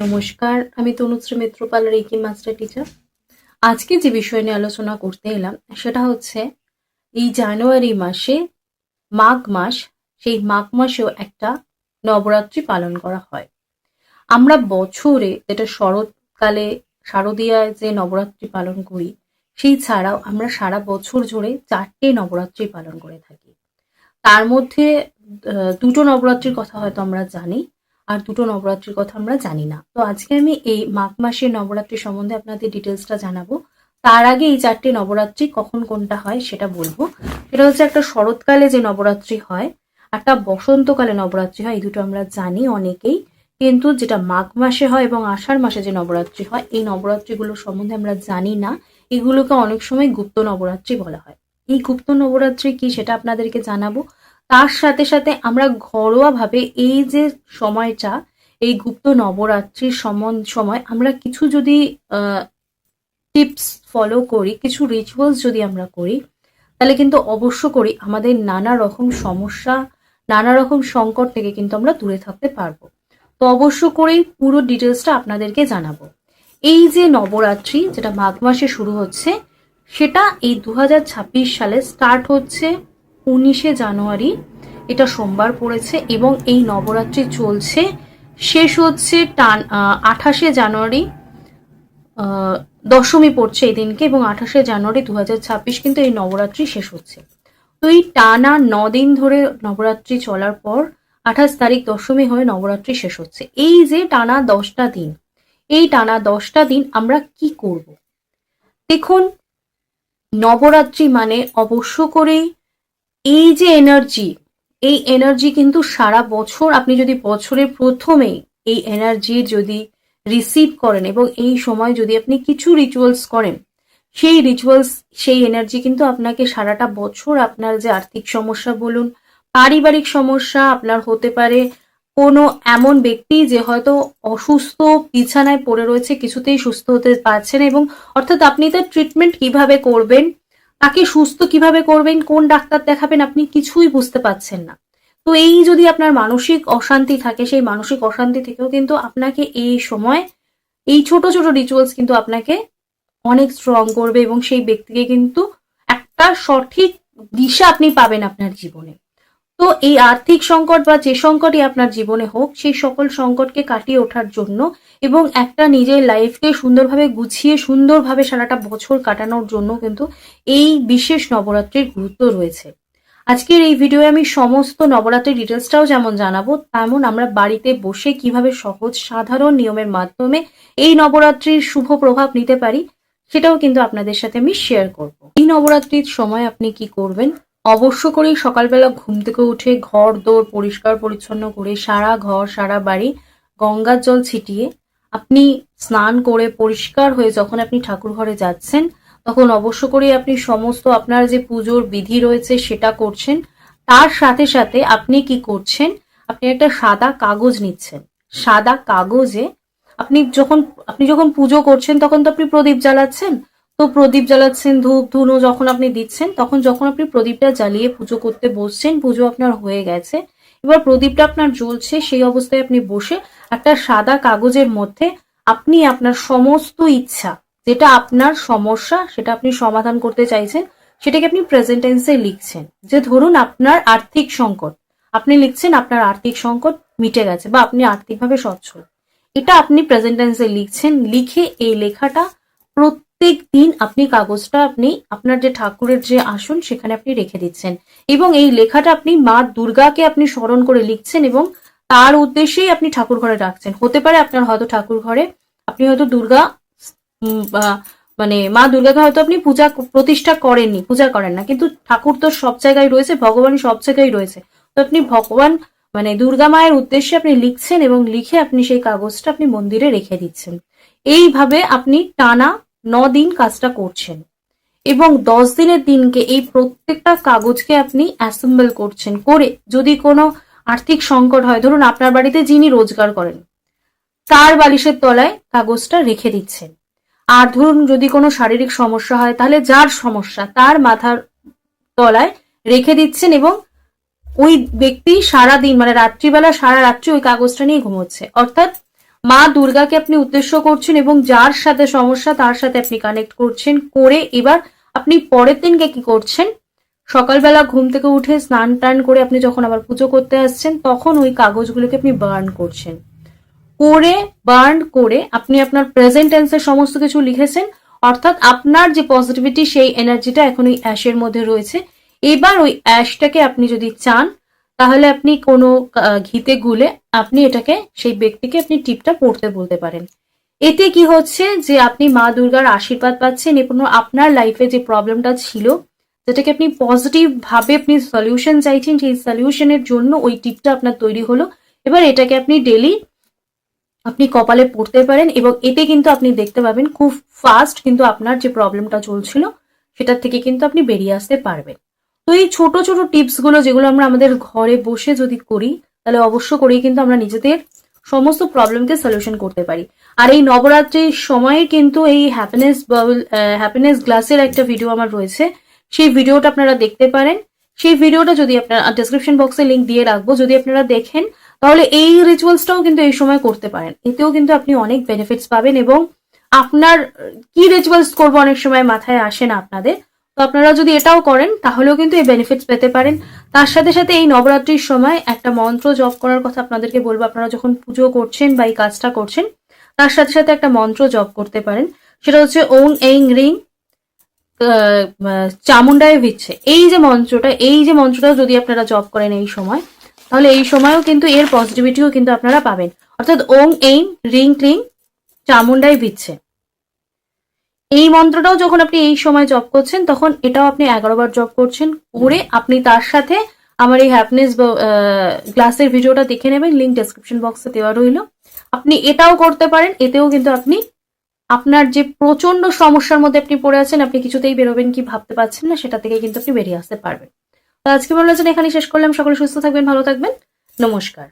নমস্কার, আমি Tanushree Mitrapal, reiki master teacher. আজকে যে বিষয় নিয়ে আলোচনা করতে এলাম সেটা হচ্ছে এই জানুয়ারি মাসে মাঘ মাস, সেই মাঘ মাসেও একটা নবরাত্রি পালন করা হয়। আমরা বছরে যেটা শরৎকালে শারদীয়ায় যে নবরাত্রি পালন করি, সেই ছাড়াও আমরা সারা বছর জুড়ে 4টে নবরাত্রি পালন করে থাকি। তার মধ্যে দুটো নবরাত্রির কথা হয়তো আমরা জানি, আর দুটো নবরাত্রির কথা আমরা জানি না। তো আজকে আমি এই মাঘ মাসের নবরাত্রি সম্বন্ধে আপনাদের ডিটেলসটা জানাবো। তার আগে এই 4টে নবরাত্রি কখন কোনটা হয় সেটা বলবো। সেটা হচ্ছে একটা শরৎকালে যে নবরাত্রি হয়, একটা বসন্তকালে নবরাত্রি হয়। এই দুটো আমরা জানি অনেকেই, কিন্তু যেটা মাঘ মাসে হয় এবং আষাঢ় মাসে যে নবরাত্রি হয়, এই নবরাত্রিগুলো সম্বন্ধে আমরা জানি না। এগুলোকে অনেক সময় গুপ্ত নবরাত্রি বলা হয়। এই গুপ্ত নবরাত্রি কি সেটা আপনাদেরকে জানাবো। তার সাথে সাথে আমরা ঘরোয়াভাবে এই যে সময়টা, এই গুপ্ত নবরাত্রির সময় আমরা কিছু যদি টিপস ফলো করি, কিছু রিচুয়ালস যদি আমরা করি, তাহলে কিন্তু অবশ্য করি আমাদের নানা রকম সমস্যা, নানা রকম সংকট থেকে কিন্তু আমরা দূরে থাকতে পারবো। তো অবশ্য করেই পুরো ডিটেলসটা আপনাদেরকে জানাবো। এই যে নবরাত্রি যেটা মাঘ মাসে শুরু হচ্ছে, সেটা এই 2026 সালে স্টার্ট হচ্ছে 19শে জানুয়ারি। এটা সোমবার পড়েছে এবং এই নবরাত্রি চলছে, শেষ হচ্ছে 28শে জানুয়ারি। দশমী পড়ছে এই দিনকে এবং 28শে জানুয়ারি 2026 কিন্তু এই নবরাত্রি শেষ হচ্ছে। তো এই টানা 9 দিন ধরে নবরাত্রি চলার পর 28 তারিখ দশমী হয়ে নবরাত্রি শেষ হচ্ছে। এই যে টানা 10টা দিন, এই টানা 10টা দিন আমরা কি করব? দেখুন, নবরাত্রি মানে অবশ্য করেই এই যে এনার্জি, এই এনার্জি কিন্তু সারা বছর আপনি যদি বছরের প্রথমেই এই এনার্জি যদি রিসিভ করেন এবং এই সময় যদি আপনি কিছু রিচুয়ালস করেন, সেই রিচুয়ালস, সেই এনার্জি কিন্তু আপনাকে সারাটা বছর আপনার যে আর্থিক সমস্যা বলুন, পারিবারিক সমস্যা, আপনার হতে পারে কোনো এমন ব্যক্তি যে হয়তো অসুস্থ, বিছানায় পড়ে রয়েছে, কিছুতেই সুস্থ হতে পারছে না, এবং অর্থাৎ আপনি তার ট্রিটমেন্ট কিভাবে করবেন, তাকে সুস্থ কিভাবে করবেন, কোন ডাক্তার দেখাবেন, আপনি কিছুই বুঝতে পারছেন না। তো এই যদি আপনার মানসিক অশান্তি থাকে, সেই মানসিক অশান্তি থেকেও কিন্তু আপনাকে এই সময় এই ছোট ছোট রিচুয়ালস কিন্তু আপনাকে অনেক স্ট্রং করবে এবং সেই ব্যক্তিকে কিন্তু একটা সঠিক দিশা আপনি পাবেন আপনার জীবনে। তো এই আর্থিক সংকট বা যে সংকটই আপনার জীবনে হোক, সেই সকল সংকটকে কাটিয়ে ওঠার জন্য এবং একটা নিজের লাইফকে সুন্দরভাবে গুছিয়ে সুন্দরভাবে সারাটা বছর কাটানোর জন্য কিন্তু এই বিশেষ নবরাত্রির গুরুত্ব রয়েছে। আজকের এই ভিডিওয়ে আমি সমস্ত নবরাত্রির ডিটেলসটাও যেমন জানাবো, তেমন আমরা বাড়িতে বসে কিভাবে সহজ সাধারণ নিয়মের মাধ্যমে এই নবরাত্রির শুভ প্রভাব নিতে পারি, সেটাও কিন্তু আপনাদের সাথে আমি শেয়ার করব। এই নবরাত্রির সময় আপনি কি করবেন? অবশ্য করেই সকালবেলা ঘুম থেকে উঠে ঘর দোর পরিষ্কার পরিচ্ছন্ন করে সারা ঘর সারা বাড়ি গঙ্গার জল ছিটিয়ে আপনি স্নান করে পরিষ্কার হয়ে যখন আপনি ঠাকুর ঘরে যাচ্ছেন, তখন অবশ্য করেই আপনি সমস্ত আপনার যে পুজোর বিধি রয়েছে সেটা করছেন। তার সাথে সাথে আপনি কি করছেন? আপনি একটা সাদা কাগজ নিচ্ছেন। সাদা কাগজে আপনি যখন পুজো করছেন তখন তো আপনি প্রদীপ জ্বালাচ্ছেন। তো প্রদীপ জ্বালাচ্ছেন, ধূপ ধুনো যখন আপনি দিচ্ছেন, তখন যখন আপনি প্রদীপটা জ্বালিয়ে পুজো করতে বসছেন, পুজো আপনার হয়ে গেছে, এবার প্রদীপটা আপনার জ্বলছে, সেই অবস্থায় আপনি বসে একটা সাদা কাগজের মধ্যে আপনি আপনার সমস্ত ইচ্ছা, যেটা আপনার সমস্যা, সেটা আপনি সমাধান করতে চাইছেন, সেটাকে আপনি প্রেজেন্ট টেন্সে লিখছেন। যে ধরুন আপনার আর্থিক সংকট, আপনি লিখছেন আপনার আর্থিক সংকট মিটে গেছে বা আপনি আর্থিকভাবে সচ্ছল। এটা আপনি প্রেজেন্ট টেন্সে লিখছেন। লিখে এই লেখাটা প্রত্যেক দিন আপনি কাগজটা আপনি আপনার যে ঠাকুরের যে আসন সেখানে আপনি রেখে দিচ্ছেন এবং এই লেখাটা আপনি মা দুর্গাকে আপনি স্মরণ করে লিখছেন এবং তার উদ্দেশ্যেই আপনি ঠাকুর ঘরে রাখছেন। হতে পারে আপনার হয়তো ঠাকুর ঘরে আপনি হয়তো দুর্গা মানে মা দুর্গাকে হয়তো আপনি পূজা প্রতিষ্ঠা করেননি, পূজা করেন না, কিন্তু ঠাকুর তো সব জায়গায় রয়েছে, ভগবান সব জায়গায় রয়েছে। তো আপনি ভগবান মানে দুর্গা মায়ের উদ্দেশ্যে আপনি লিখছেন এবং লিখে আপনি সেই কাগজটা আপনি মন্দিরে রেখে দিচ্ছেন। এইভাবে আপনি টানা 9 দিন কাজটা করছেন এবং 10 দিনের দিনকে এই প্রত্যেকটা কাগজকে আপনি অ্যাসেম্বল করছেন। করে যদি কোনো আর্থিক সংকট হয়, ধরুন আপনার বাড়িতে যিনি রোজগার করেন তার বালিশের তলায় কাগজটা রেখে দিচ্ছেন। আর ধরুন যদি কোনো শারীরিক সমস্যা হয়, তাহলে যার সমস্যা তার মাথার তলায় রেখে দিচ্ছেন এবং ওই ব্যক্তি সারা দিন মানে রাত্রিবেলা সারা রাত্রি ওই কাগজটা নিয়ে ঘুমোচ্ছে। অর্থাৎ মা দুর্গাকে আপনি উদ্দেশ্য করছেন এবং যার সাথে সমস্যা তার সাথে আপনি কানেক্ট করছেন, করে এবার আপনি পরের দিনকে কি করছেন, সকালবেলা ঘুম থেকে উঠে স্নান টান করে আপনি যখন আবার পুজো করতে আসছেন তখন ওই কাগজগুলোকে আপনি বার্ন করছেন, করে বার্ন করে আপনি আপনার প্রেজেন্ট টেন্সের সমস্ত কিছু লিখেছেন, অর্থাৎ আপনার যে পজিটিভিটি সেই এনার্জিটা এখন ওই অ্যাশের মধ্যে রয়েছে। এবার ওই অ্যাশটাকে আপনি যদি চান তাহলে আপনি কোনো ঘিতে গুলে আপনি এটাকে সেই ব্যক্তিকে আপনি টিপটা পড়তে বলতে পারেন। এতে কি হচ্ছে যে আপনি মা দুর্গার আশীর্বাদ পাচ্ছেন এবং আপনার লাইফে যে প্রবলেমটা ছিল, যেটাকে আপনি পজিটিভ ভাবে আপনি সলিউশন চাইছেন, সেই সলিউশনের জন্য ওই টিপটা আপনার তৈরি হলো। এবার এটাকে আপনি ডেলি আপনি কপালে পড়তে পারেন এবং এতে কিন্তু আপনি দেখতে পাবেন খুব ফাস্ট কিন্তু আপনার যে প্রবলেমটা চলছিল সেটার থেকে কিন্তু আপনি বেরিয়ে আসতে পারবেন। তো এই ছোট ছোট টিপস গুলো যেগুলো আমরা আমাদের ঘরে বসে যদি করি তাহলে অবশ্য করেই কিন্তু আমরা নিজেদের সমস্ত প্রবলেমকে সলিউশন করতে পারি। আর এই নবরাত্রির সময়ে কিন্তু এই হ্যাপিনেস গ্লাসের একটা ভিডিও আমার রয়েছে, সেই ভিডিওটা আপনারা দেখতে পারেন। সেই ভিডিওটা যদি আপনারা ডেসক্রিপশন বক্সে লিংক দিয়ে রাখবো, যদি আপনারা দেখেন তাহলে এই রিচুয়ালসটাও কিন্তু এই সময় করতে পারেন, এতেও কিন্তু আপনি অনেক বেনিফিটস পাবেন। এবং আপনার কি রিচুয়ালস করবো অনেক সময় মাথায় আসে না আপনাদের, তো আপনারা যদি এটাও করেন তাহলেও কিন্তু এই বেনিফিটস পেতে পারেন। তার সাথে সাথে এই নবরাত্রির সময় একটা মন্ত্র জপ করার কথা আপনাদেরকে বলবো। আপনারা যখন পুজো করছেন বা এই কাজটা করছেন তার সাথে সাথে একটা মন্ত্র জপ করতে পারেন, সেটা হচ্ছে ওং এইং রিং চামুন্ডায় ভিচ্ছে। এই যে মন্ত্রটা যদি আপনারা জপ করেন এই সময়, তাহলে এই সময়ও কিন্তু এর পজিটিভিটিও কিন্তু আপনারা পাবেন। অর্থাৎ ওং এইং রিং ক্লিং চামুন্ডায় ভিচ্ছে, এই মন্ত্রটাও যখন আপনি এই সময় জপ করছেন তখন এটাও আপনি 11 বার জপ করছেন, করে আপনি তার সাথে আমার এই হ্যাপিনেস গ্লাসের ভিডিওটা দেখে নেবেন, লিঙ্ক ডেসক্রিপশন বক্সে দেওয়া রইল। আপনি এটাও করতে পারেন, এতেও কিন্তু আপনি আপনার যে প্রচন্ড সমস্যার মধ্যে আপনি পড়ে আছেন, আপনি কিছুতেই বেরোবেন কি ভাবতে পারছেন না, সেটা থেকে কিন্তু আপনি বেরিয়ে আসতে পারবেন। তো আজকে বলা যায় এখানে শেষ করলাম। সকলে সুস্থ থাকবেন, ভালো থাকবেন, নমস্কার।